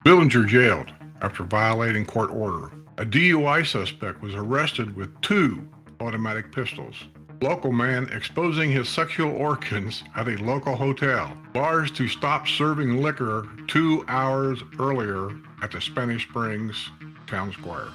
Villager jailed after violating court order. A DUI suspect was arrested with two automatic pistols. Local man exposing his sexual organs at a local hotel. Bars to stop serving liquor 2 hours earlier at the Spanish Springs Town Square.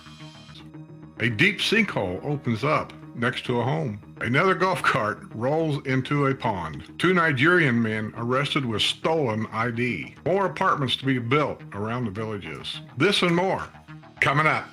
A deep sinkhole opens up next to a home. Another golf cart rolls into a pond. Two Nigerian men arrested with stolen ID. More apartments to be built around the villages. This and more coming up.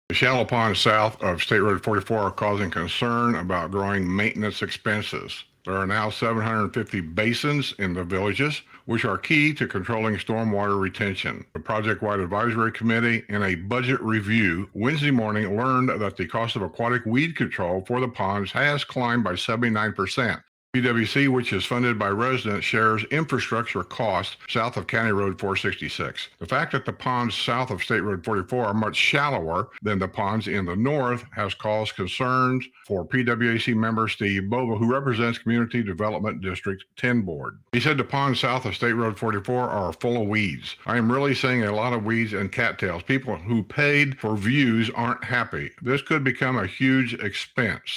The shallow ponds south of State Road 44 are causing concern about growing maintenance expenses. There are now 750 basins in the villages, which are key to controlling stormwater retention. The project-wide advisory committee, in a budget review Wednesday morning, learned that the cost of aquatic weed control for the ponds has climbed by 79%. PWC, which is funded by residents, shares infrastructure costs south of County Road 466. The fact that the ponds south of State Road 44 are much shallower than the ponds in the north has caused concerns for PWC member Steve Bova, who represents Community Development District 10 Board. He said the ponds south of State Road 44 are full of weeds. I am really seeing a lot of weeds and cattails. People who paid for views aren't happy. This could become a huge expense.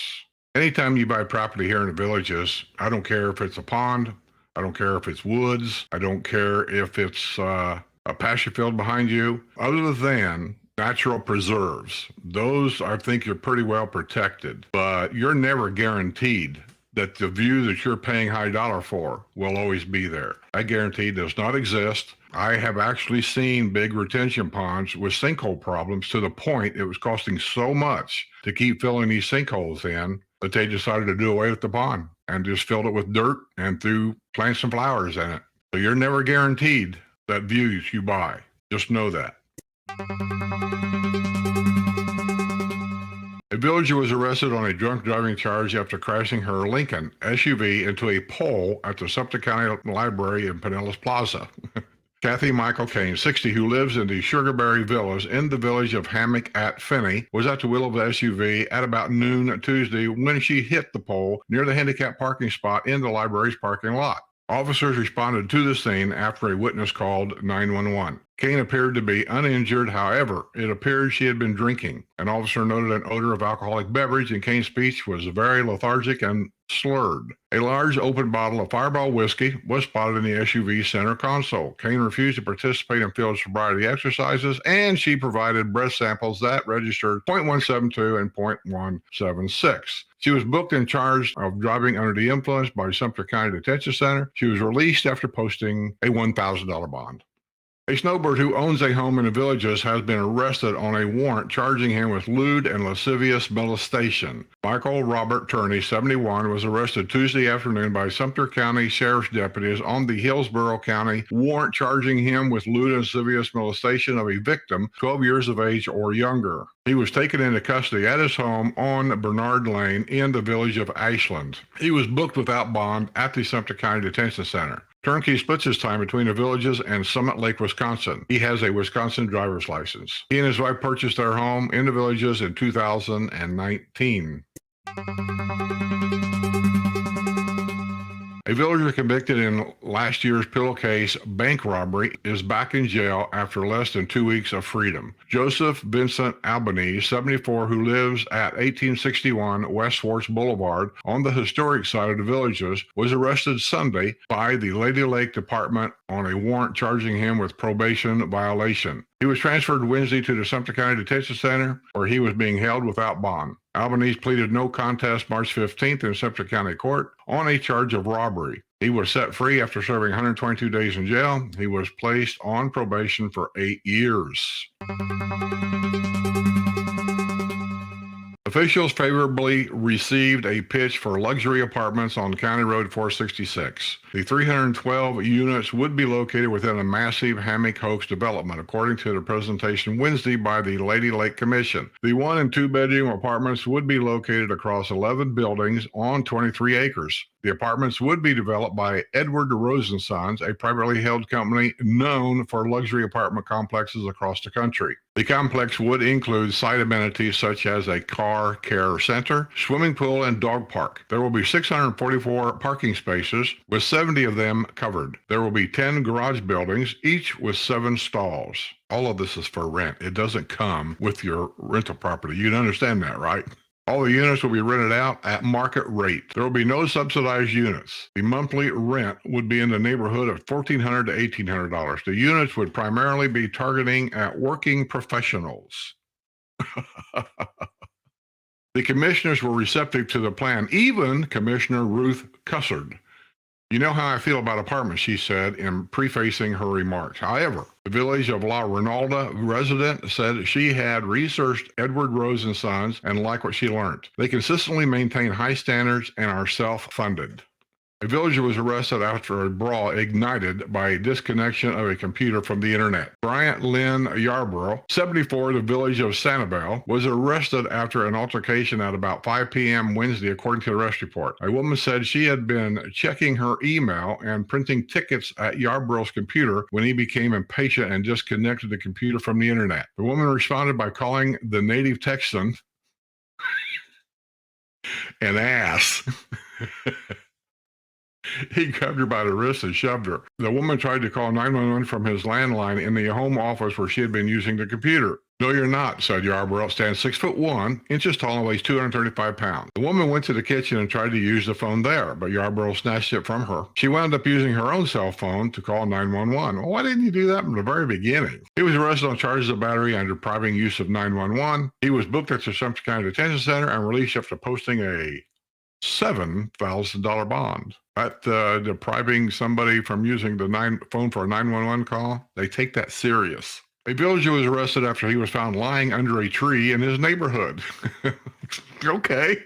Anytime you buy property here in the villages, I don't care if it's a pond, I don't care if it's woods, I don't care if it's a pasture field behind you, other than natural preserves. Those, I think, you're pretty well protected, but you're never guaranteed that the view that you're paying high dollar for will always be there. That guarantee does not exist. I have actually seen big retention ponds with sinkhole problems to the point it was costing so much to keep filling these sinkholes in that they decided to do away with the pond and just filled it with dirt and threw plants and flowers in it. So you're never guaranteed that views you buy. Just know that. A villager was arrested on a drunk driving charge after crashing her Lincoln SUV into a pole at the Sumter County Library in Pinellas Plaza. Kathy Michael Kane, 60, who lives in the Sugarberry Villas in the village of Hammock at Finney, was at the wheel of the SUV at about noon Tuesday when she hit the pole near the handicap parking spot in the library's parking lot. Officers responded to the scene after a witness called 911. Kane appeared to be uninjured. However, it appeared she had been drinking. An officer noted an odor of alcoholic beverage, and Kane's speech was very lethargic and slurred. A large open bottle of Fireball whiskey was spotted in the SUV center console. Kane refused to participate in field sobriety exercises, and she provided breath samples that registered .172 and .176. She was booked and charged of driving under the influence by Sumter County Detention Center. She was released after posting a $1,000 bond. A snowbird who owns a home in the villages has been arrested on a warrant charging him with lewd and lascivious molestation. Michael Robert Turney, 71, was arrested Tuesday afternoon by Sumter County Sheriff's deputies on the Hillsborough County warrant charging him with lewd and lascivious molestation of a victim 12 years of age or younger. He was taken into custody at his home on Bernard Lane in the village of Ashland. He was booked without bond at the Sumter County Detention Center. Turnkey splits his time between the villages and Summit Lake, Wisconsin. He has a Wisconsin driver's license. He and his wife purchased their home in the villages in 2019. A villager convicted in last year's pillowcase bank robbery is back in jail after less than 2 weeks of freedom. Joseph Vincent Albanese, 74, who lives at 1861 West Swartz Boulevard on the historic side of the villages, was arrested Sunday by the Lady Lake Department on a warrant charging him with probation violation. He was transferred Wednesday to the Sumter County Detention Center, where he was being held without bond. Albanese pleaded no contest March 15th in Sumter County Court on a charge of robbery. He was set free after serving 122 days in jail. He was placed on probation for 8 years. Officials favorably received a pitch for luxury apartments on County Road 466. The 312 units would be located within a massive Hammock Hoax development, according to the presentation Wednesday by the Lady Lake Commission. The 1 and 2 bedroom apartments would be located across 11 buildings on 23 acres. The apartments would be developed by Edward Rose & Sons, a privately held company known for luxury apartment complexes across the country. The complex would include site amenities such as a car care center, swimming pool, and dog park. There will be 644 parking spaces, with 70 of them covered. There will be 10 garage buildings, each with 7 stalls. All of this is for rent. It doesn't come with your rental property. You understand that, right? All the units will be rented out at market rate. There will be no subsidized units. The monthly rent would be in the neighborhood of $1,400 to $1,800. The units would primarily be targeting at working professionals. The commissioners were receptive to the plan, even Commissioner Ruth Cussard. You know how I feel about apartments, she said in prefacing her remarks. However, the Village of La Ronalda resident said she had researched Edward Rose & Sons and liked what she learned. They consistently maintain high standards and are self-funded. A villager was arrested after a brawl ignited by a disconnection of a computer from the internet. Bryant Lynn Yarborough, 74, the village of Sanibel, was arrested after an altercation at about 5 p.m. Wednesday, according to the arrest report. A woman said she had been checking her email and printing tickets at Yarborough's computer when he became impatient and disconnected the computer from the internet. The woman responded by calling the native Texan an ass. He grabbed her by the wrist and shoved her. The woman tried to call 911 from his landline in the home office where she had been using the computer. No, you're not, said Yarborough, stands 6'1", inches tall, and weighs 235 pounds. The woman went to the kitchen and tried to use the phone there, but Yarborough snatched it from her. She wound up using her own cell phone to call 911. Well, why didn't you do that from the very beginning? He was arrested on charges of battery and depriving use of 911. He was booked at the Sumter County Detention Center and released after posting a $7,000 bond. At depriving somebody from using the phone for a 911 call, they take that serious. A villager was arrested after he was found lying under a tree in his neighborhood. Okay.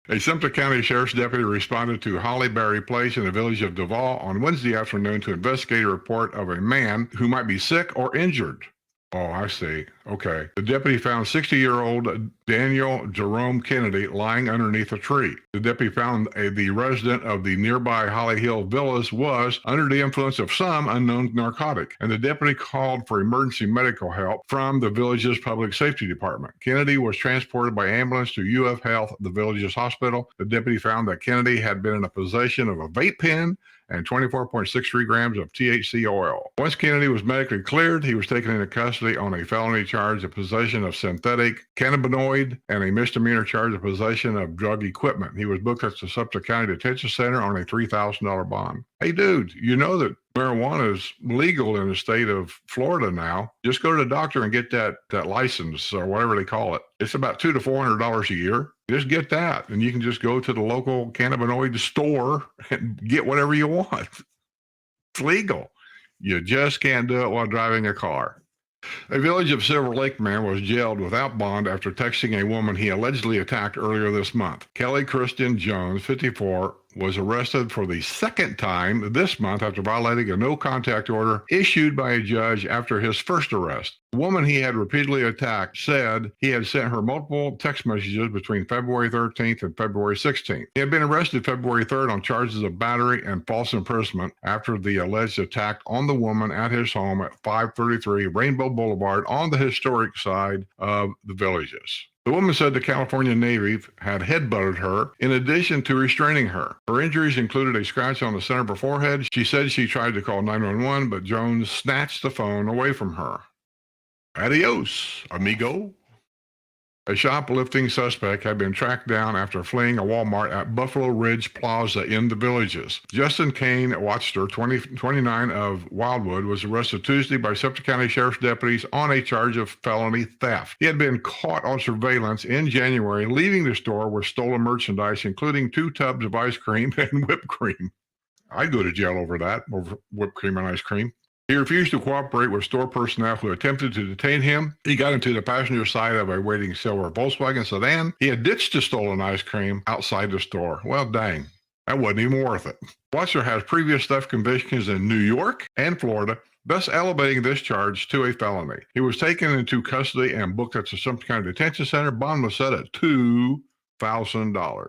A Sumter County Sheriff's deputy responded to Holly Berry Place in the village of Duval on Wednesday afternoon to investigate a report of a man who might be sick or injured. Oh, I see. Okay. The deputy found 60-year-old Daniel Jerome Kennedy lying underneath a tree. The deputy found the resident of the nearby Holly Hill Villas was under the influence of some unknown narcotic, and the deputy called for emergency medical help from the village's public safety department. Kennedy was transported by ambulance to UF Health, the village's hospital. The deputy found that Kennedy had been in a possession of a vape pen and 24.63 grams of THC oil. Once Kennedy was medically cleared, he was taken into custody on a felony charge of possession of synthetic cannabinoid and a misdemeanor charge of possession of drug equipment. He was booked at the Sumter County Detention Center on a $3,000 bond. Hey, dude, you know that marijuana is legal in the state of Florida now. Just go to the doctor and get that license or whatever they call it. It's about $200 to $400 a year. Just get that, and you can just go to the local cannabinoid store and get whatever you want. It's legal. You just can't do it while driving a car. A Village of Silver Lake man was jailed without bond after texting a woman he allegedly attacked earlier this month. Kelly Kristen Jones, 54, was arrested for the second time this month after violating a no-contact order issued by a judge after his first arrest. The woman he had repeatedly attacked said he had sent her multiple text messages between February 13th and February 16th. He had been arrested February 3rd on charges of battery and false imprisonment after the alleged attack on the woman at his home at 533 Rainbow Boulevard on the historic side of the Villages. The woman said the California native had headbutted her in addition to restraining her. Her injuries included a scratch on the center of her forehead. She said she tried to call 911, but Jones snatched the phone away from her. Adios, amigo. A shoplifting suspect had been tracked down after fleeing a Walmart at Buffalo Ridge Plaza in the Villages. Justin Kane Watcher, 29 of Wildwood, was arrested Tuesday by Sumter County Sheriff's deputies on a charge of felony theft. He had been caught on surveillance in January, leaving the store with stolen merchandise, including 2 tubs of ice cream and whipped cream. I'd go to jail over that, over whipped cream and ice cream. He refused to cooperate with store personnel who attempted to detain him. He got into the passenger side of a waiting silver Volkswagen sedan. He had ditched the stolen ice cream outside the store. Well, dang. That wasn't even worth it. Watcher has previous theft convictions in New York and Florida, thus elevating this charge to a felony. He was taken into custody and booked at the Sumter County Detention Center. Bond was set at $2,000.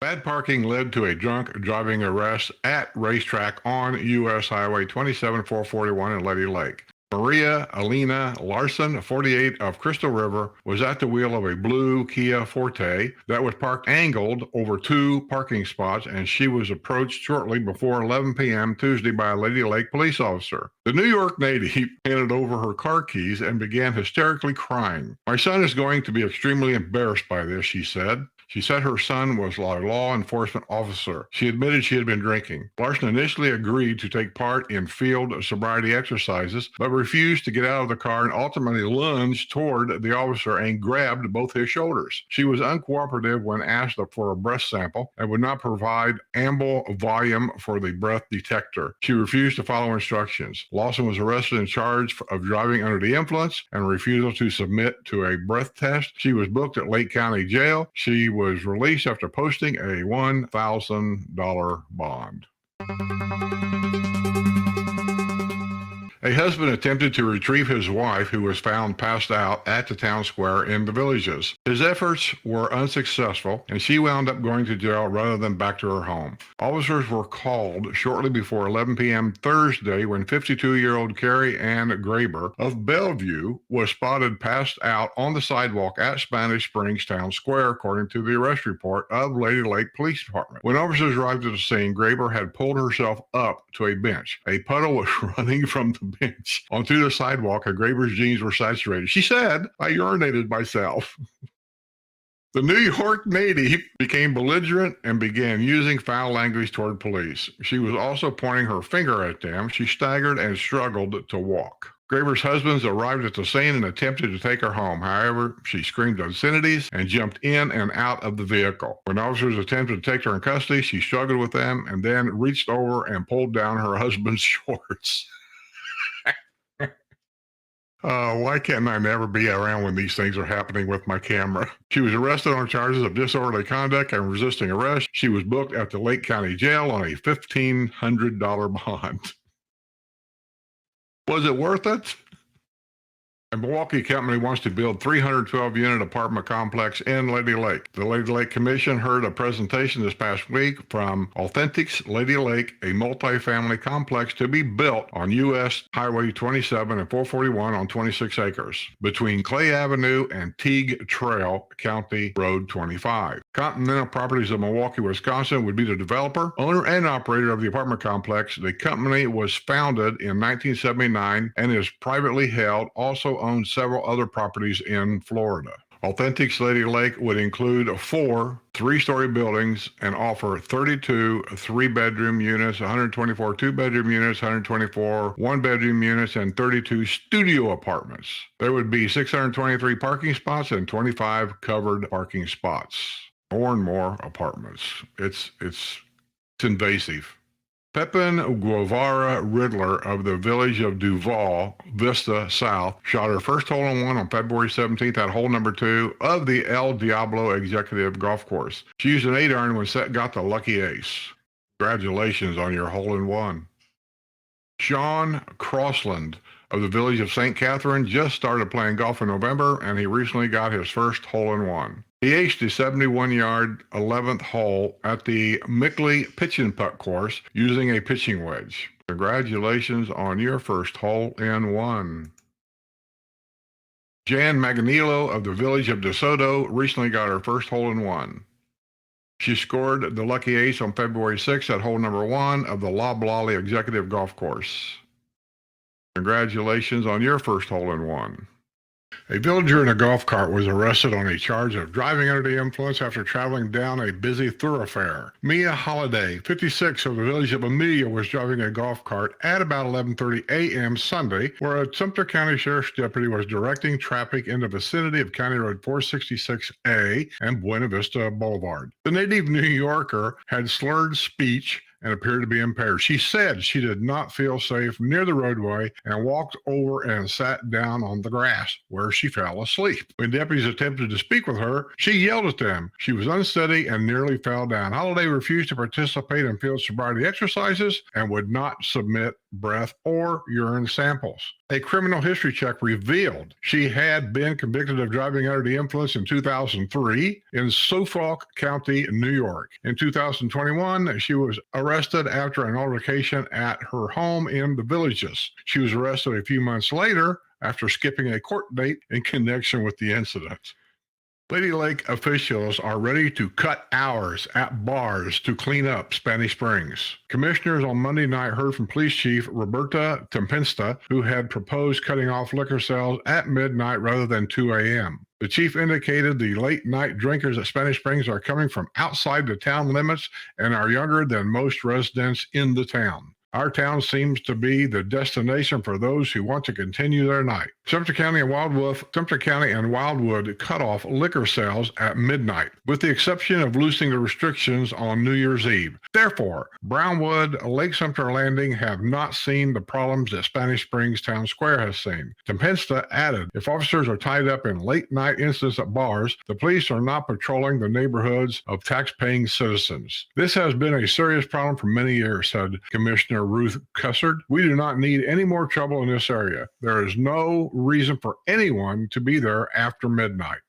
Bad parking led to a drunk driving arrest at racetrack on U.S. Highway 27441 in Lady Lake. Maria Alina Larson, 48, of Crystal River, was at the wheel of a blue Kia Forte that was parked angled over two parking spots, and she was approached shortly before 11 p.m. Tuesday by a Lady Lake police officer. The New York native handed over her car keys and began hysterically crying. "My son is going to be extremely embarrassed by this," she said. She said her son was a law enforcement officer. She admitted she had been drinking. Larson initially agreed to take part in field sobriety exercises, but refused to get out of the car and ultimately lunged toward the officer and grabbed both his shoulders. She was uncooperative when asked for a breath sample and would not provide ample volume for the breath detector. She refused to follow instructions. Lawson was arrested and charged of driving under the influence and refusal to submit to a breath test. She was booked at Lake County Jail. She was released after posting a $1,000 bond. A husband attempted to retrieve his wife, who was found passed out at the town square in the Villages. His efforts were unsuccessful, and she wound up going to jail rather than back to her home. Officers were called shortly before 11 p.m. Thursday when 52-year-old Carrie Ann Graber of Bellevue was spotted passed out on the sidewalk at Spanish Springs Town Square, according to the arrest report of Lady Lake Police Department. When officers arrived at the scene, Graber had pulled herself up to a bench. A puddle was running from the bench onto the sidewalk, and Graber's jeans were saturated. She said, "I urinated myself." The New York native became belligerent and began using foul language toward police. She was also pointing her finger at them. She staggered and struggled to walk. Graber's husbands arrived at the scene and attempted to take her home. However, she screamed obscenities and jumped in and out of the vehicle. When officers attempted to take her in custody, she struggled with them and then reached over and pulled down her husband's shorts. Why can't I never be around when these things are happening with my camera? She was arrested on charges of disorderly conduct and resisting arrest. She was booked at the Lake County Jail on a $1,500 bond. Was it worth it? A Milwaukee company wants to build 312-unit apartment complex in Lady Lake. The Lady Lake Commission heard a presentation this past week from Authentics Lady Lake, a multifamily complex to be built on U.S. Highway 27 and 441 on 26 acres between Clay Avenue and Teague Trail, County Road 25. Continental Properties of Milwaukee, Wisconsin would be the developer, owner, and operator of the apartment complex. The company was founded in 1979 and is privately held, also owns several other properties in Florida. Authentics Lady Lake would include 4 three-story buildings and offer 32 three-bedroom units, 124 two-bedroom units, 124 one-bedroom units, and 32 studio apartments. There would be 623 parking spots and 25 covered parking spots. More and more apartments. It's invasive. Pepin Guevara Riddler of the village of Duval Vista South shot her first hole-in-one on February 17th at hole number 2 of the El Diablo Executive Golf Course. She used an 8-iron when Set got the lucky ace. Congratulations on your hole-in-one. Sean Crossland of the village of St. Catherine just started playing golf in November, and he recently got his first hole-in-one. He aced the 71-yard 11th hole at the Mickley Pitch and Putt course using a pitching wedge. Congratulations on your first hole-in-one. Jan Maganillo of the village of DeSoto recently got her first hole-in-one. She scored the lucky ace on February 6th at hole number 1 of the Loblolly Executive Golf Course. Congratulations on your first hole-in-one. A villager in a golf cart was arrested on a charge of driving under the influence after traveling down a busy thoroughfare. Mia Holiday, 56, of the village of Amelia, was driving a golf cart at about 11:30 a.m. Sunday, where a Sumter County Sheriff's deputy was directing traffic in the vicinity of County Road 466A and Buena Vista Boulevard. The native New Yorker had slurred speech and appeared to be impaired. She said she did not feel safe near the roadway and walked over and sat down on the grass, where she fell asleep. When deputies attempted to speak with her, she yelled at them. She was unsteady and nearly fell down. Holiday refused to participate in field sobriety exercises and would not submit breath or urine samples. A criminal history check revealed she had been convicted of driving under the influence in 2003 in Suffolk County, New York. In 2021, she was arrested after an altercation at her home in the Villages. She was arrested a few months later after skipping a court date in connection with the incident. Lady Lake officials are ready to cut hours at bars to clean up Spanish Springs. Commissioners on Monday night heard from Police Chief Roberta Tempesta, who had proposed cutting off liquor sales at midnight rather than 2 a.m. The chief indicated the late-night drinkers at Spanish Springs are coming from outside the town limits and are younger than most residents in the town. Our town seems to be the destination for those who want to continue their night. Sumter County and Wildwood cut off liquor sales at midnight, with the exception of loosening the restrictions on New Year's Eve. Therefore, Brownwood, Lake Sumter Landing have not seen the problems that Spanish Springs Town Square has seen. Tempesta added, if officers are tied up in late-night incidents at bars, the police are not patrolling the neighborhoods of tax-paying citizens. This has been a serious problem for many years, said Commissioner Ruth Cussard. We do not need any more trouble in this area. There is no reason for anyone to be there after midnight.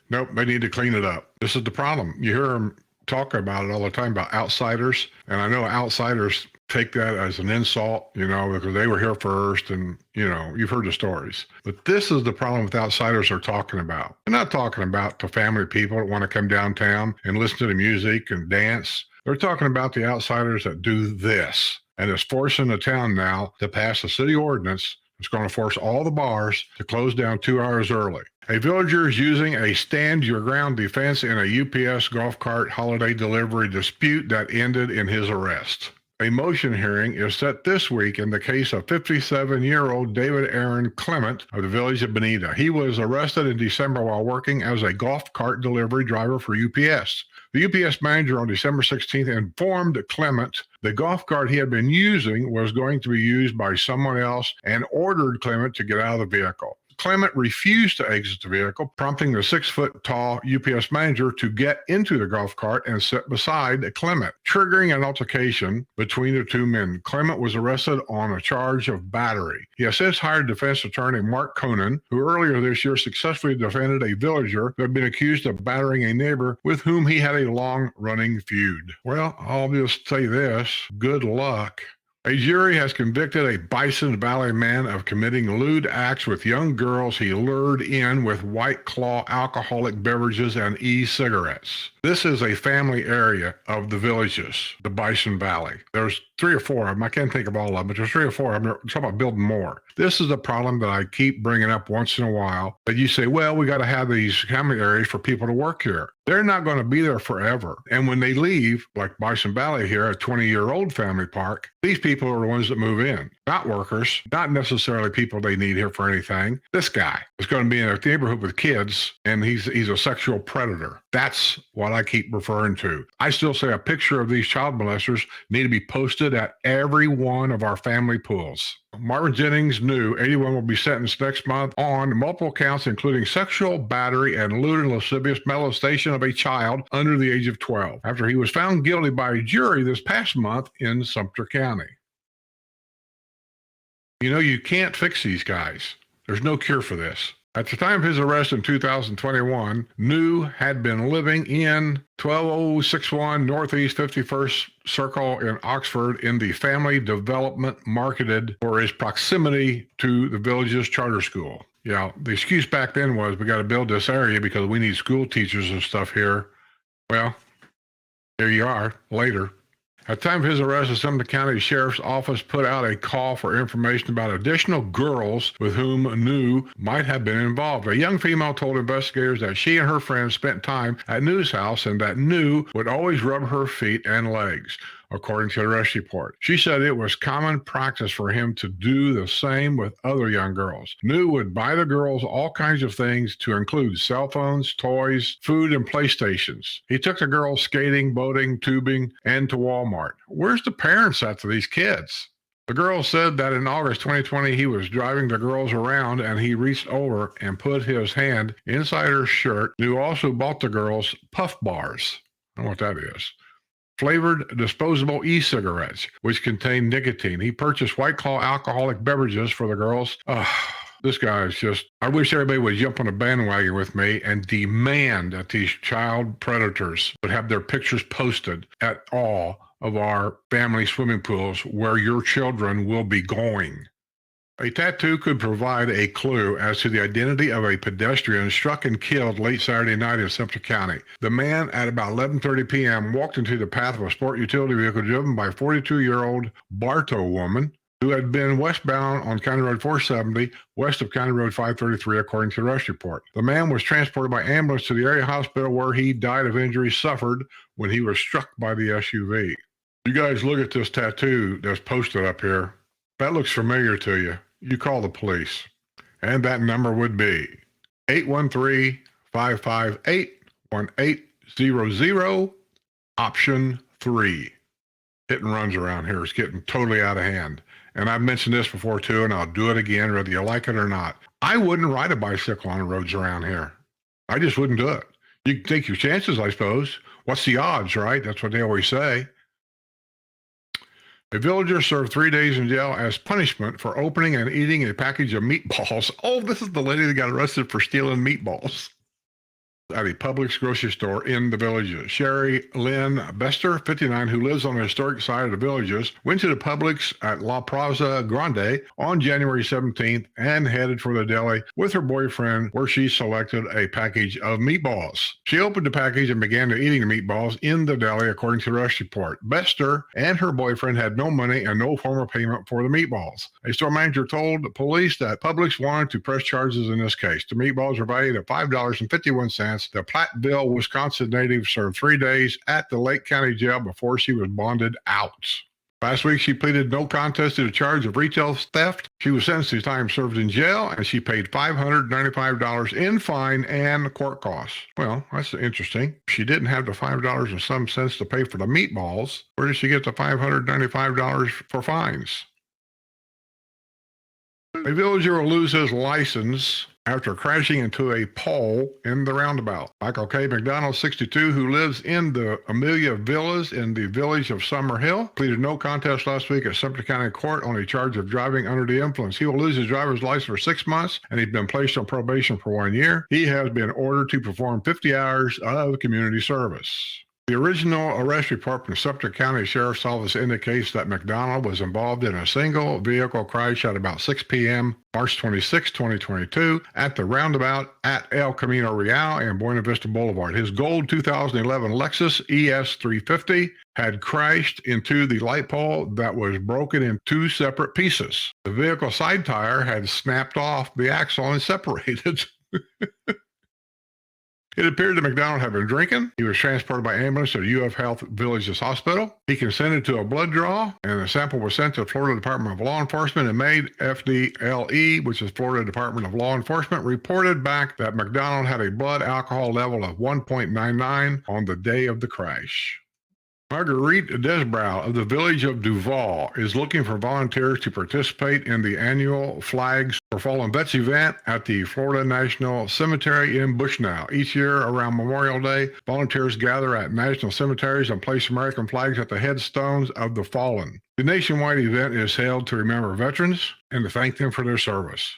Nope, they need to clean it up. This is the problem. You hear them talk about it all the time about outsiders, and I know outsiders take that as an insult, because they were here first, and, you've heard the stories. But this is the problem with outsiders are talking about. They're not talking about the family people that want to come downtown and listen to the music and dance. They're talking about the outsiders that do this. And it's forcing the town now to pass a city ordinance that's going to force all the bars to close down 2 hours early. A villager is using a stand-your-ground defense in a UPS golf cart holiday delivery dispute that ended in his arrest. A motion hearing is set this week in the case of 57-year-old David Aaron Clement of the village of Bonita. He was arrested in December while working as a golf cart delivery driver for UPS. The UPS manager on December 16th informed Clement the golf cart he had been using was going to be used by someone else and ordered Clement to get out of the vehicle. Clement refused to exit the vehicle, prompting the 6-foot-tall UPS manager to get into the golf cart and sit beside Clement, triggering an altercation between the two men. Clement was arrested on a charge of battery. He has since hired defense attorney Mark Conan, who earlier this year successfully defended a villager who had been accused of battering a neighbor with whom he had a long-running feud. Well, I'll just say this. Good luck. A jury has convicted a Bison Valley man of committing lewd acts with young girls he lured in with White Claw alcoholic beverages and e-cigarettes. This is a family area of the Villages, the Bison Valley. There's 3 or 4 of them. I can't think of all of them, but there's 3 or 4 of them. I'm talking about building more. This is a problem that I keep bringing up once in a while. But you say, well, we got to have these family areas for people to work here. They're not going to be there forever. And when they leave, like Bison Valley here, a 20-year-old family park, these people are the ones that move in, not workers, not necessarily people they need here for anything. This guy is going to be in a neighborhood with kids, and he's a sexual predator. That's what I keep referring to. I still say a picture of these child molesters need to be posted at every one of our family pools. Marvin Jennings knew 81 will be sentenced next month on multiple counts, including sexual battery and lewd and lascivious molestation of a child under the age of 12, after he was found guilty by a jury this past month in Sumter County. You can't fix these guys. There's no cure for this. At the time of his arrest in 2021, New had been living in 12061 Northeast 51st Circle in Oxford in the family development marketed for his proximity to the village's charter school. Yeah, the excuse back then was we got to build this area because we need school teachers and stuff here. Well, here you are later. At the time of his arrest, the Sumter County Sheriff's Office put out a call for information about additional girls with whom New might have been involved. A young female told investigators that she and her friends spent time at New's house and that New would always rub her feet and legs. according to the arrest report. She said it was common practice for him to do the same with other young girls. New would buy the girls all kinds of things to include cell phones, toys, food, and PlayStations. He took the girls skating, boating, tubing, and to Walmart. Where's the parents at to these kids? The girl said that in August 2020, he was driving the girls around and he reached over and put his hand inside her shirt. New also bought the girls Puff Bars. I don't know what that is. Flavored disposable e-cigarettes, which contain nicotine. He purchased White Claw alcoholic beverages for the girls. This guy is just, I wish everybody would jump on a bandwagon with me and demand that these child predators would have their pictures posted at all of our family swimming pools where your children will be going. A tattoo could provide a clue as to the identity of a pedestrian struck and killed late Saturday night in Sumter County. The man at about 11:30 p.m. walked into the path of a sport utility vehicle driven by 42-year-old Bartow woman who had been westbound on County Road 470, west of County Road 533, according to the arrest report. The man was transported by ambulance to the area hospital where he died of injuries suffered when he was struck by the SUV. You guys look at this tattoo that's posted up here. That looks familiar to you. You call the police. And that number would be 813-558-1800, option 3. Hit and runs around here is getting totally out of hand. And I've mentioned this before too, and I'll do it again, whether you like it or not. I wouldn't ride a bicycle on the roads around here. I just wouldn't do it. You can take your chances, I suppose. What's the odds, right? That's what they always say. A villager served 3 days in jail as punishment for opening and eating a package of meatballs. Oh, this is the lady that got arrested for stealing meatballs at a Publix grocery store in the Villages. Sherry Lynn Bester, 59, who lives on the historic side of the Villages, went to the Publix at La Plaza Grande on January 17th and headed for the deli with her boyfriend, where she selected a package of meatballs. She opened the package and began eating the meatballs in the deli, according to the arrest report. Bester and her boyfriend had no money and no form of payment for the meatballs. A store manager told the police that Publix wanted to press charges in this case. The meatballs were valued at $5.51. The Platteville, Wisconsin native served 3 days at the Lake County Jail before she was bonded out. Last week, she pleaded no contest to the charge of retail theft. She was sentenced to time served in jail, and she paid $595 in fine and court costs. Well, that's interesting. She didn't have the $5 and some cents to pay for the meatballs. Where did she get the $595 for fines? A villager will lose his license after crashing into a pole in the roundabout. Michael K. McDonald, 62, who lives in the Amelia Villas in the village of Summer Hill, pleaded no contest last week at Sumter County Court on a charge of driving under the influence. He will lose his driver's license for 6 months, and he's been placed on probation for 1 year. He has been ordered to perform 50 hours of community service. The original arrest report from Sumter County Sheriff's Office indicates that McDonald was involved in a single vehicle crash at about 6 p.m. March 26, 2022, at the roundabout at El Camino Real and Buena Vista Boulevard. His gold 2011 Lexus ES350 had crashed into the light pole that was broken in 2 separate pieces. The vehicle side tire had snapped off the axle and separated. It appeared that McDonald had been drinking. He was transported by ambulance to the UF Health Villages Hospital. He consented to a blood draw, and the sample was sent to the Florida Department of Law Enforcement and made. FDLE, which is Florida Department of Law Enforcement, reported back that McDonald had a blood alcohol level of 1.99 on the day of the crash. Marguerite Desbrow of the village of Duval is looking for volunteers to participate in the annual Flags for Fallen Vets event at the Florida National Cemetery in Bushnell. Each year around Memorial Day, volunteers gather at national cemeteries and place American flags at the headstones of the fallen. The nationwide event is held to remember veterans and to thank them for their service.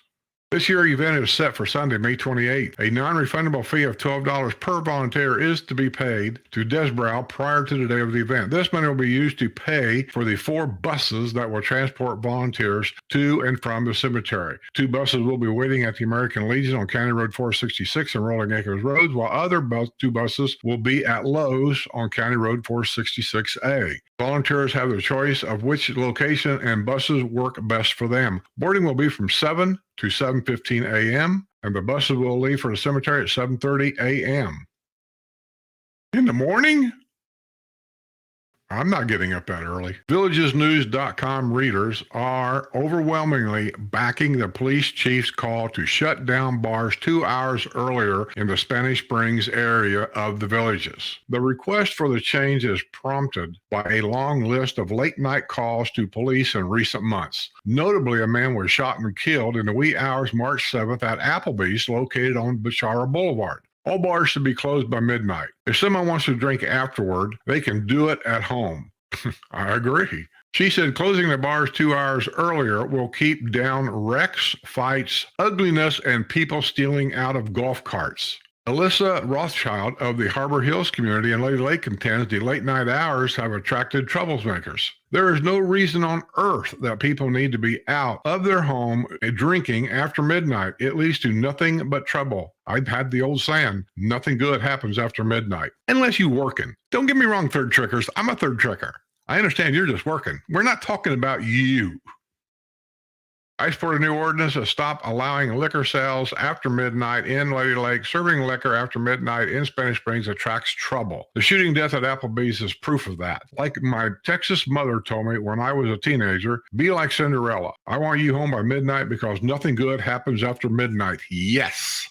This year's event is set for Sunday, May 28th. A non-refundable fee of $12 per volunteer is to be paid to Desbrow prior to the day of the event. This money will be used to pay for the 4 buses that will transport volunteers to and from the cemetery. 2 buses will be waiting at the American Legion on County Road 466 and Rolling Acres Roads, while other 2 buses will be at Lowe's on County Road 466A. Volunteers have the choice of which location and buses work best for them. Boarding will be from 7 to 7:15 a.m., and the buses will leave for the cemetery at 7:30 a.m. In the morning? I'm not getting up that early. VillagesNews.com readers are overwhelmingly backing the police chief's call to shut down bars 2 hours earlier in the Spanish Springs area of the Villages. The request for the change is prompted by a long list of late-night calls to police in recent months. Notably, a man was shot and killed in the wee hours March 7th at Applebee's located on Bechara Boulevard. All bars should be closed by midnight. If someone wants to drink afterward, they can do it at home. I agree. She said closing the bars 2 hours earlier will keep down wrecks, fights, ugliness, and people stealing out of golf carts. Alyssa Rothschild of the Harbor Hills community in Lady Lake contends the late night hours have attracted troublemakers. There is no reason on earth that people need to be out of their home drinking after midnight. It leads to nothing but trouble. I've had the old saying, nothing good happens after midnight. Unless you're working. Don't get me wrong, third trickers. I'm a third tricker. I understand you're just working. We're not talking about you. I support a new ordinance to stop allowing liquor sales after midnight in Lady Lake. Serving liquor after midnight in Spanish Springs attracts trouble. The shooting death at Applebee's is proof of that. Like my Texas mother told me when I was a teenager, be like Cinderella. I want you home by midnight because nothing good happens after midnight. Yes.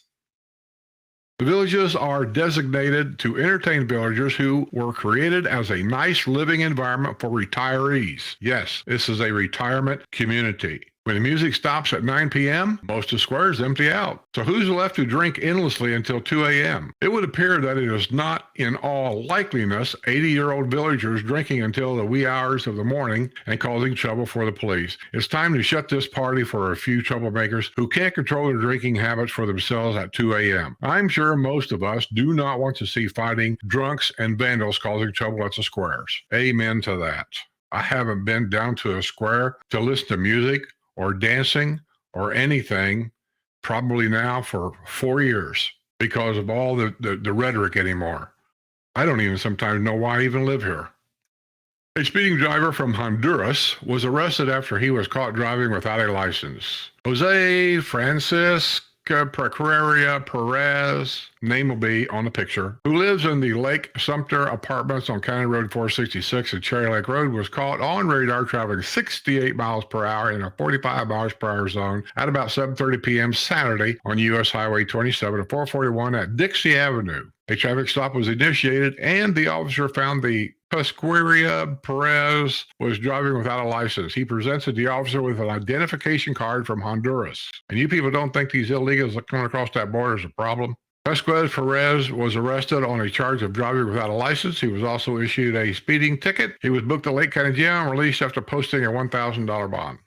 The Villages are designated to entertain villagers who were created as a nice living environment for retirees. Yes, this is a retirement community. When the music stops at 9 p.m., most of squares empty out. So who's left to drink endlessly until 2 a.m.? It would appear that it is not, in all likeliness, 80-year-old villagers drinking until the wee hours of the morning and causing trouble for the police. It's time to shut this party for a few troublemakers who can't control their drinking habits for themselves at 2 a.m. I'm sure most of us do not want to see fighting, drunks, and vandals causing trouble at the squares. Amen to that. I haven't been down to a square to listen to music or dancing or anything probably now for 4 years because of all the rhetoric anymore. I don't even sometimes know why I even live here. A speeding driver from Honduras was arrested after he was caught driving without a license. Jose Francisco Pereira Perez, name will be on the picture, who lives in the Lake Sumter apartments on County Road 466 and Cherry Lake Road, was caught on radar traveling 68 miles per hour in a 45 miles per hour zone at about 7:30 p.m. Saturday on U.S. Highway 27 at 441 at Dixie Avenue. A traffic stop was initiated, and the officer found the Pesqueria Perez was driving without a license. He presented the officer with an identification card from Honduras. And you people don't think these illegals coming across that border is a problem? Pesqueria Perez was arrested on a charge of driving without a license. He was also issued a speeding ticket. He was booked at Lake County Jail and released after posting a $1,000 bond.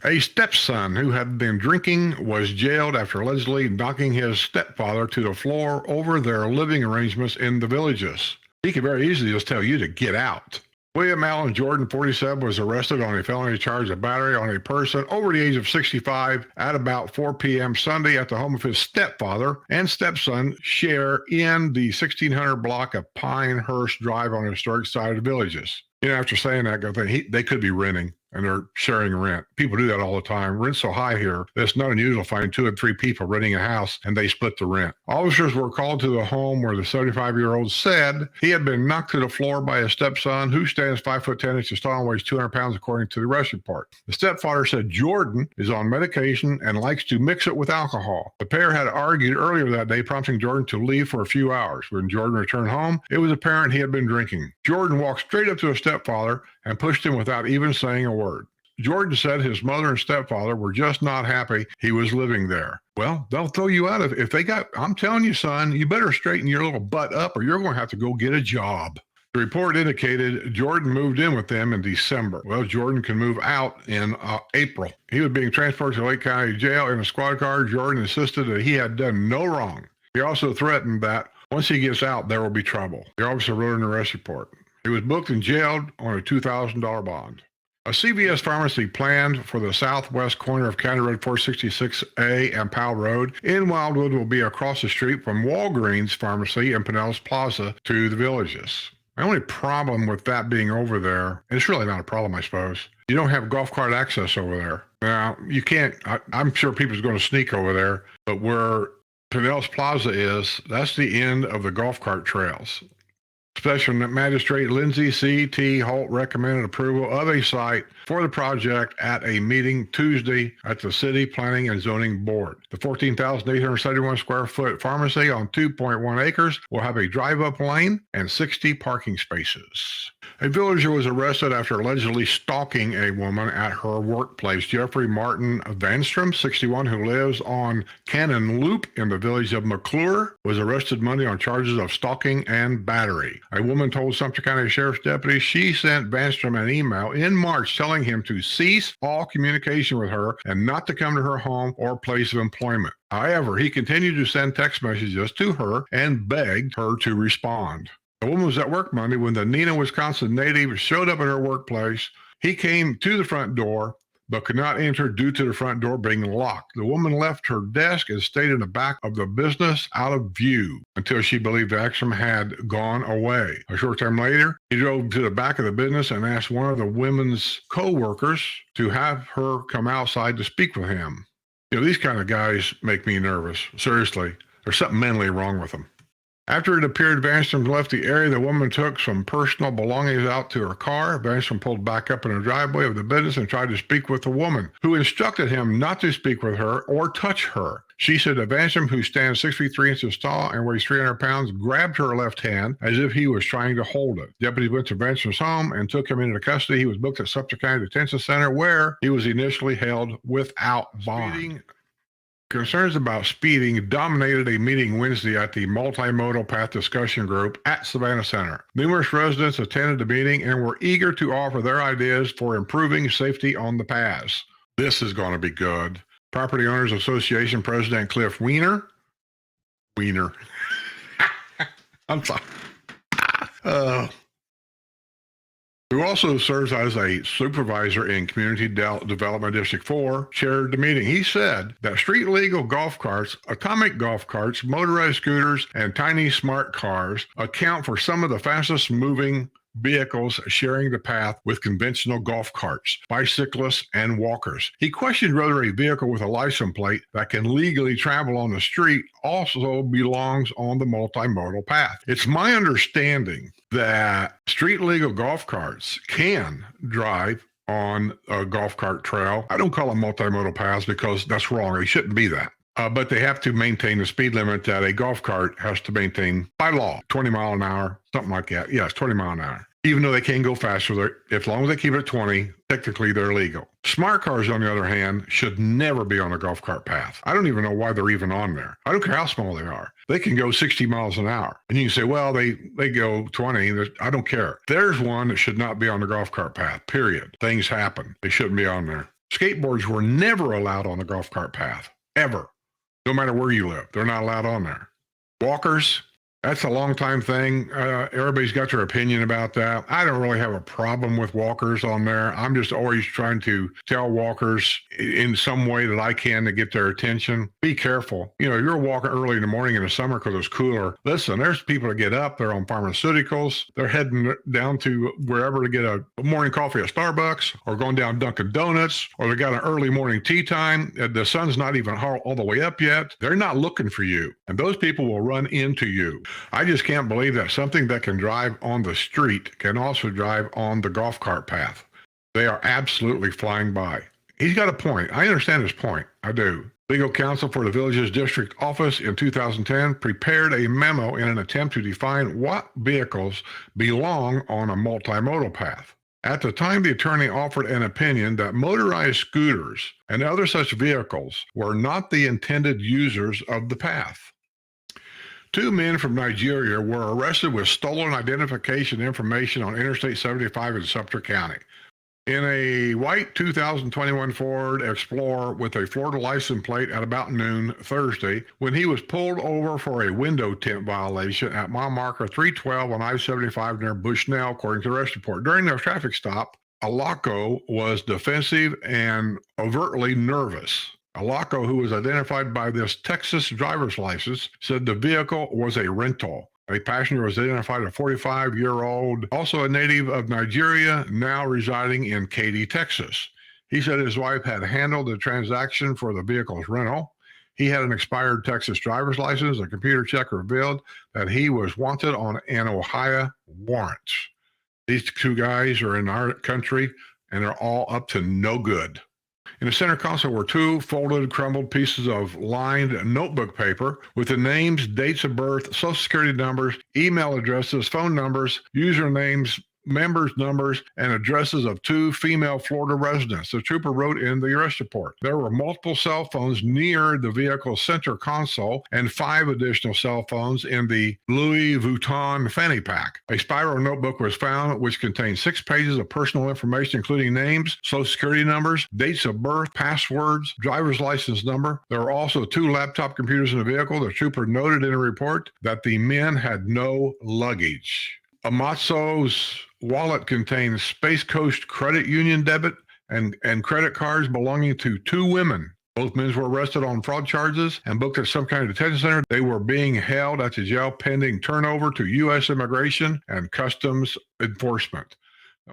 A stepson who had been drinking was jailed after allegedly knocking his stepfather to the floor over their living arrangements in the Villages. He could very easily just tell you to get out. William Allen Jordan, 47, was arrested on a felony charge of battery on a person over the age of 65 at about 4 p.m. Sunday at the home of his stepfather and stepson share in the 1600 block of Pinehurst Drive on the historic side of the Villages. You know, after saying that, I think they could be renting and they're sharing rent. People do that all the time. Rent's so high here, it's not unusual to find 2 and 3 people renting a house and they split the rent. Officers were called to the home where the 75-year-old said he had been knocked to the floor by his stepson, who stands 5'10" tall and weighs 200 pounds, according to the arrest report. The stepfather said Jordan is on medication and likes to mix it with alcohol. The pair had argued earlier that day, prompting Jordan to leave for a few hours. When Jordan returned home, it was apparent he had been drinking. Jordan walked straight up to his stepfather and pushed him without even saying a word. Jordan said his mother and stepfather were just not happy he was living there. Well, they'll throw you out if they got, I'm telling you, son, you better straighten your little butt up or you're going to have to go get a job. The report indicated Jordan moved in with them in December. Well, Jordan can move out in April. He was being transported to Lake County Jail in a squad car. Jordan insisted that he had done no wrong. He also threatened that once he gets out, there will be trouble. The officer wrote an arrest report. He was booked and jailed on a $2,000 bond. A CVS pharmacy planned for the southwest corner of County Road 466A and Powell Road in Wildwood will be across the street from Walgreens Pharmacy in Pinellas Plaza to the Villages. My only problem with that being over there, and it's really not a problem, I suppose, you don't have golf cart access over there. Now, you can't, I'm sure people's going to sneak over there, but where Pinellas Plaza is, that's the end of the golf cart trails. Special Magistrate Lindsay C.T. Holt recommended approval of a site for the project at a meeting Tuesday at the City Planning and Zoning Board. The 14,871 square foot pharmacy on 2.1 acres will have a drive-up lane and 60 parking spaces. A villager was arrested after allegedly stalking a woman at her workplace. Jeffrey Martin Vanstrom, 61, who lives on Cannon Loop in the village of McClure, was arrested Monday on charges of stalking and battery. A woman told Sumter County Sheriff's deputies she sent Vanstrom an email in March telling him to cease all communication with her and not to come to her home or place of employment. However, he continued to send text messages to her and begged her to respond. The woman was at work Monday when the Neenah, Wisconsin native showed up at her workplace. He came to the front door, but could not enter due to the front door being locked. The woman left her desk and stayed in the back of the business out of view until she believed Axum had gone away. A short time later, he drove to the back of the business and asked one of the women's co-workers to have her come outside to speak with him. You know, these kind of guys make me nervous. Seriously, there's something mentally wrong with them. After it appeared Vanstrom left the area, the woman took some personal belongings out to her car. Vanstrom pulled back up in the driveway of the business and tried to speak with the woman, who instructed him not to speak with her or touch her. She said that Vanstrom, who stands 6 feet 3 inches tall and weighs 300 pounds, grabbed her left hand as if he was trying to hold it. Deputies went to Vanstrom's home and took him into custody. He was booked at Sumter County Detention Center, where he was initially held without bond. Concerns about speeding dominated a meeting Wednesday at the Multimodal Path Discussion Group at Savannah Center. Numerous residents attended the meeting and were eager to offer their ideas for improving safety on the paths. This is going to be good. Property Owners Association President Cliff Weiner. I'm sorry. Who also serves as a supervisor in Community Development District 4, chaired the meeting. He said that street legal golf carts, atomic golf carts, motorized scooters, and tiny smart cars account for some of the fastest moving vehicles sharing the path with conventional golf carts, bicyclists, and walkers. He questioned whether a vehicle with a license plate that can legally travel on the street also belongs on the multimodal path. It's my understanding that street legal golf carts can drive on a golf cart trail. I don't call them multimodal paths because that's wrong. They shouldn't be that. But they have to maintain the speed limit that a golf cart has to maintain by law, 20 mile an hour, something like that. Yes, 20 mile an hour. Even though they can go faster, as long as they keep it at 20, technically they're legal. Smart cars, on the other hand, should never be on a golf cart path. I don't even know why they're even on there. I don't care how small they are. They can go 60 miles an hour. And you can say, well, they go 20. I don't care. There's one that should not be on the golf cart path, period. Things happen. They shouldn't be on there. Skateboards were never allowed on the golf cart path, ever. No matter where you live, they're not allowed on there. Walkers, that's a long time thing. Everybody's got their opinion about that. I don't really have a problem with walkers on there. I'm just always trying to tell walkers in some way that I can to get their attention. Be careful. You know, you're walking early in the morning in the summer because it's cooler. Listen, there's people that get up. They're on pharmaceuticals. They're heading down to wherever to get a morning coffee at Starbucks, or going down Dunkin' Donuts, or they got an early morning tea time. The sun's not even all the way up yet. They're not looking for you. And those people will run into you. I just can't believe that something that can drive on the street can also drive on the golf cart path. They are absolutely flying by. He's got a point. I understand his point. I do. Legal counsel for the village's district office in 2010 prepared a memo in an attempt to define what vehicles belong on a multimodal path. At the time, the attorney offered an opinion that motorized scooters and other such vehicles were not the intended users of the path. 2 men from Nigeria were arrested with stolen identification information on Interstate 75 in Sumter County. In a white 2021 Ford Explorer with a Florida license plate at about noon Thursday, when he was pulled over for a window tint violation at mile marker 312 on I-75 near Bushnell, according to the arrest report. During their traffic stop, Alako was defensive and overtly nervous. Alako, who was identified by this Texas driver's license, said the vehicle was a rental. A passenger was identified as a 45-year-old, also a native of Nigeria, now residing in Katy, Texas. He said his wife had handled the transaction for the vehicle's rental. He had an expired Texas driver's license. A computer check revealed that he was wanted on an Ohio warrants. These two guys are in our country, and they're all up to no good. In the center console were two folded, crumbled pieces of lined notebook paper with the names, dates of birth, social security numbers, email addresses, phone numbers, usernames, members' numbers, and addresses of two female Florida residents. The trooper wrote in the arrest report. There were multiple cell phones near the vehicle's center console and 5 additional cell phones in the Louis Vuitton fanny pack. A spiral notebook was found which contained 6 pages of personal information, including names, social security numbers, dates of birth, passwords, driver's license number. There were also 2 laptop computers in the vehicle. The trooper noted in a report that the men had no luggage. Amazo's wallet contains Space Coast Credit Union debit and credit cards belonging to 2 women. Both men were arrested on fraud charges and booked at some kind of detention center. They were being held at the jail pending turnover to U.S. Immigration and Customs Enforcement.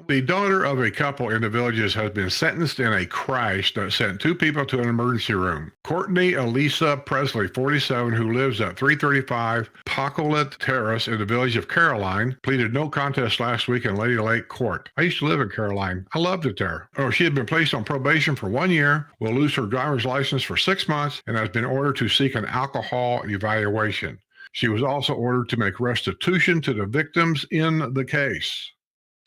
The daughter of a couple in the Villages has been sentenced in a crash that sent 2 people to an emergency room. Courtney Elisa Presley, 47, who lives at 335 Pacolet Terrace in the village of Caroline, pleaded no contest last week in Lady Lake Court. I used to live in Caroline. I loved it there. She had been placed on probation for 1 year, will lose her driver's license for 6 months, and has been ordered to seek an alcohol evaluation. She was also ordered to make restitution to the victims in the case.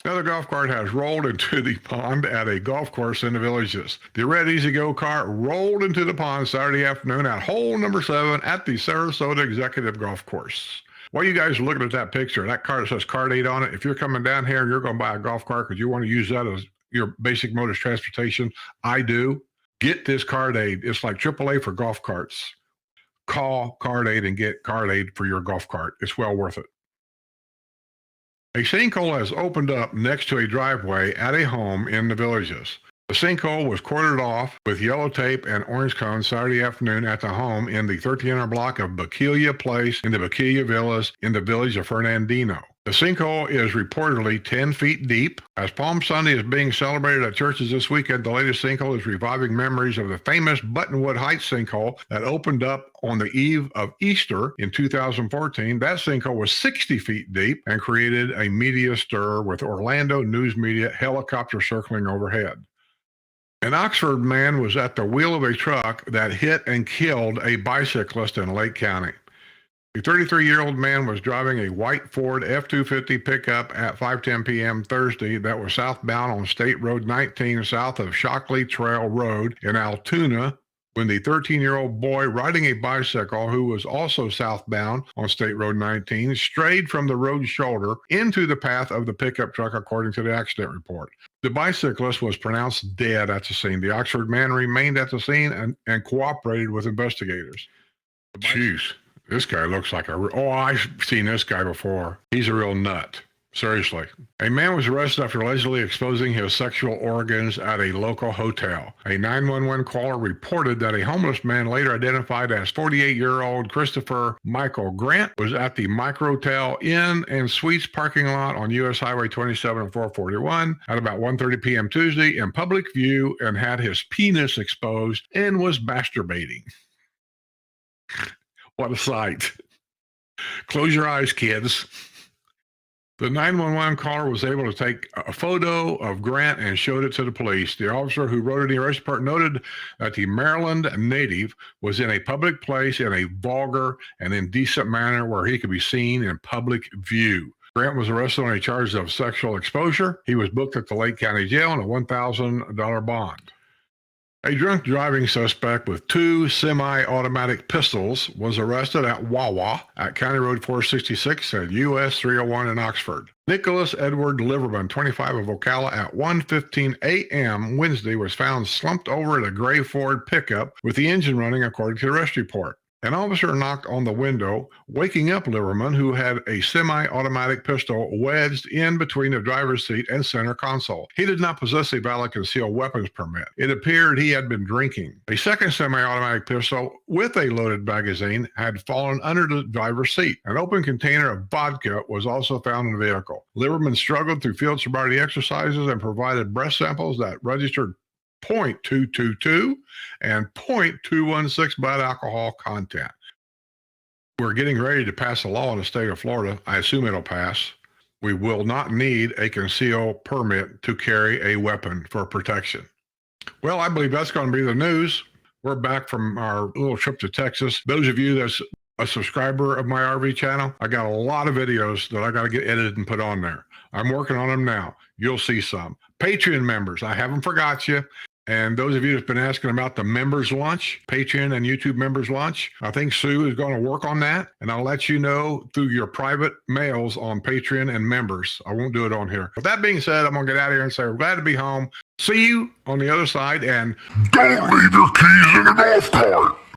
Another golf cart has rolled into the pond at a golf course in the Villages. The red Easy Go cart rolled into the pond Saturday afternoon at hole number 7 at the Sarasota Executive Golf Course. While you guys are looking at that picture, that cart that says Cart 8 on it, if you're coming down here and you're going to buy a golf cart because you want to use that as your basic mode of transportation, I do. Get this Cart 8. It's like AAA for golf carts. Call Cart 8 and get Cart 8 for your golf cart. It's well worth it. A sinkhole has opened up next to a driveway at a home in the Villages. The sinkhole was cordoned off with yellow tape and orange cones Saturday afternoon at the home in the 1300 block of Baquilla Place in the Baquilla Villas in the village of Fernandino. The sinkhole is reportedly 10 feet deep. As Palm Sunday is being celebrated at churches this weekend, the latest sinkhole is reviving memories of the famous Buttonwood Heights sinkhole that opened up on the eve of Easter in 2014. That sinkhole was 60 feet deep and created a media stir with Orlando news media helicopter circling overhead. An Oxford man was at the wheel of a truck that hit and killed a bicyclist in Lake County. The 33-year-old man was driving a white Ford F-250 pickup at 5:10 p.m. Thursday that was southbound on State Road 19 south of Shockley Trail Road in Altoona when the 13-year-old boy riding a bicycle, who was also southbound on State Road 19, strayed from the road shoulder into the path of the pickup truck, according to the accident report. The bicyclist was pronounced dead at the scene. The Oxford man remained at the scene and cooperated with investigators. Jeez, this guy looks like I've seen this guy before. He's a real nut. Seriously. A man was arrested after allegedly exposing his sexual organs at a local hotel. A 911 caller reported that a homeless man, later identified as 48-year-old Christopher Michael Grant, was at the Microtel Inn and Suites parking lot on U.S. Highway 27 and 441 at about 1:30 p.m. Tuesday in public view and had his penis exposed and was masturbating. What a sight. Close your eyes, kids. The 911 caller was able to take a photo of Grant and showed it to the police. The officer who wrote in the arrest report noted that the Maryland native was in a public place in a vulgar and indecent manner where he could be seen in public view. Grant was arrested on a charge of sexual exposure. He was booked at the Lake County Jail on a $1,000 bond. A drunk driving suspect with 2 semi-automatic pistols was arrested at Wawa at County Road 466 at US 301 in Oxford. Nicholas Edward Liverman, 25 of Ocala, at 1:15 a.m. Wednesday was found slumped over at a gray Ford pickup with the engine running, according to the arrest report. An officer knocked on the window, waking up Liverman, who had a semi-automatic pistol wedged in between the driver's seat and center console. He did not possess a valid concealed weapons permit. It appeared he had been drinking. A second semi-automatic pistol with a loaded magazine had fallen under the driver's seat. An open container of vodka was also found in the vehicle. Liverman struggled through field sobriety exercises and provided breath samples that registered .222 and .216 blood alcohol content. We're getting ready to pass a law in the state of Florida. I assume it'll pass. We will not need a concealed permit to carry a weapon for protection. Well, I believe that's going to be the news. We're back from our little trip to Texas. Those of you that's a subscriber of my RV channel, I got a lot of videos that I got to get edited and put on there. I'm working on them now. You'll see some. Patreon members, I haven't forgot you. And those of you that's been asking about the members lunch, Patreon and YouTube members lunch, I think Sue is going to work on that. And I'll let you know through your private mails on Patreon and members. I won't do it on here. With that being said, I'm going to get out of here and say we're glad to be home. See you on the other side, and don't leave your keys in the golf cart.